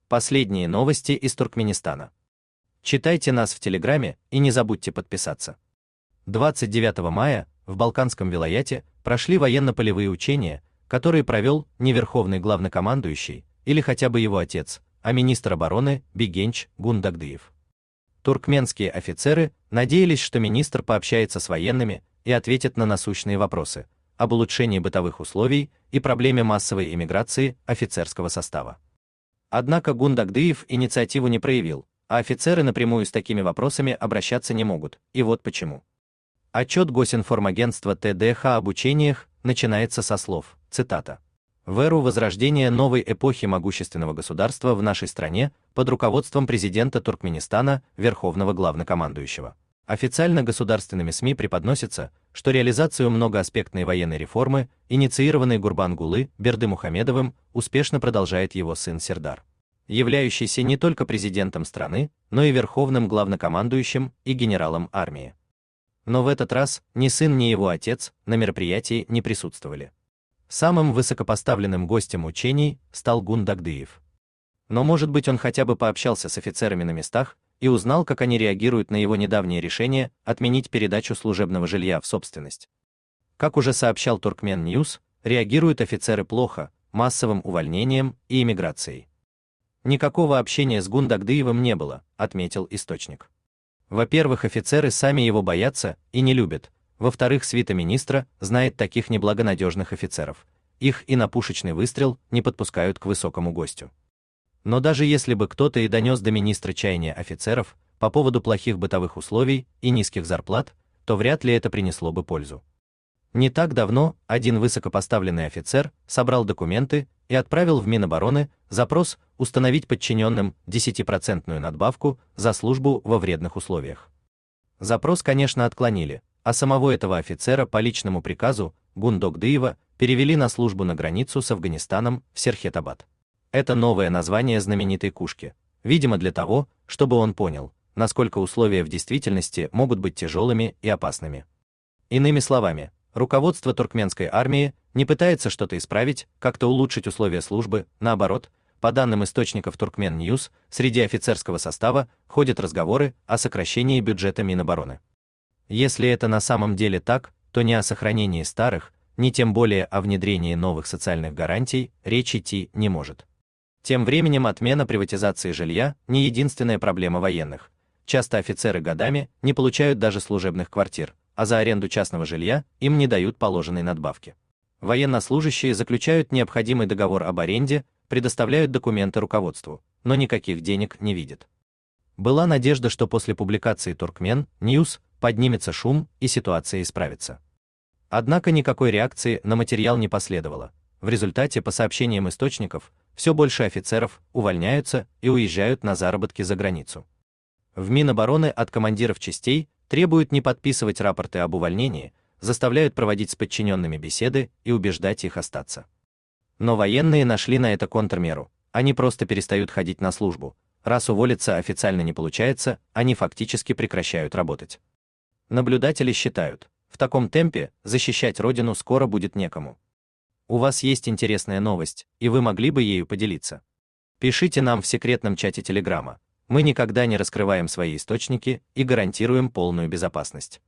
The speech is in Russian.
Последние новости из Туркменистана. Читайте нас в Телеграме и не забудьте подписаться. 29 мая в Балканском вилаяте прошли военно-полевые учения, которые провел не верховный главнокомандующий или хотя бы его отец, а министр обороны Бигенч Гундагдыев. Туркменские офицеры надеялись, что министр пообщается с военными и ответит на насущные вопросы об улучшении бытовых условий и проблеме массовой эмиграции офицерского состава. Однако Гундагдыев инициативу не проявил, а офицеры напрямую с такими вопросами обращаться не могут, и вот почему. Отчет Госинформагентства ТДХ об учениях начинается со слов, цитата: «В эру возрождения новой эпохи могущественного государства в нашей стране под руководством президента Туркменистана, верховного главнокомандующего. Официально государственными СМИ преподносится, что реализацию многоаспектной военной реформы, инициированной Гурбангулы Бердымухамедовым, успешно продолжает его сын Сердар, являющийся не только президентом страны, но и верховным главнокомандующим и генералом армии». Но в этот раз ни сын, ни его отец на мероприятии не присутствовали. Самым высокопоставленным гостем учений стал Гундагдыев. Но, может быть, он хотя бы пообщался с офицерами на местах и узнал, как они реагируют на его недавнее решение отменить передачу служебного жилья в собственность. Как уже сообщал Туркмен Ньюс, реагируют офицеры плохо, массовым увольнением и эмиграцией. Никакого общения с Гундагдыевым не было, отметил источник. Во-первых, офицеры сами его боятся и не любят. Во-вторых, свита министра знает таких неблагонадежных офицеров. Их и на пушечный выстрел не подпускают к высокому гостю. Но даже если бы кто-то и донес до министра чаяния офицеров по поводу плохих бытовых условий и низких зарплат, то вряд ли это принесло бы пользу. Не так давно один высокопоставленный офицер собрал документы и отправил в Минобороны запрос установить подчиненным 10% надбавку за службу во вредных условиях. Запрос, конечно, отклонили, а самого этого офицера по личному приказу Гундагдыева перевели на службу на границу с Афганистаном в Серхетабад. Это новое название знаменитой кушки, видимо для того, чтобы он понял, насколько условия в действительности могут быть тяжелыми и опасными. Иными словами, руководство туркменской армии не пытается что-то исправить, как-то улучшить условия службы, наоборот, по данным источников Туркмен Ньюс, среди офицерского состава ходят разговоры о сокращении бюджета Минобороны. Если это на самом деле так, то ни о сохранении старых, ни тем более о внедрении новых социальных гарантий речь идти не может. Тем временем отмена приватизации жилья не единственная проблема военных. Часто офицеры годами не получают даже служебных квартир, а за аренду частного жилья им не дают положенной надбавки. Военнослужащие заключают необходимый договор об аренде, предоставляют документы руководству, но никаких денег не видят. Была надежда, что после публикации Туркмен Ньюс поднимется шум и ситуация исправится. Однако никакой реакции на материал не последовало. В результате, по сообщениям источников, все больше офицеров увольняются и уезжают на заработки за границу. В Минобороны от командиров частей требуют не подписывать рапорты об увольнении, заставляют проводить с подчиненными беседы и убеждать их остаться. Но военные нашли на это контрмеру. Они просто перестают ходить на службу. Раз уволиться официально не получается, они фактически прекращают работать. Наблюдатели считают, в таком темпе защищать родину скоро будет некому. У вас есть интересная новость, и вы могли бы ею поделиться. Пишите нам в секретном чате Телеграма. Мы никогда не раскрываем свои источники и гарантируем полную безопасность.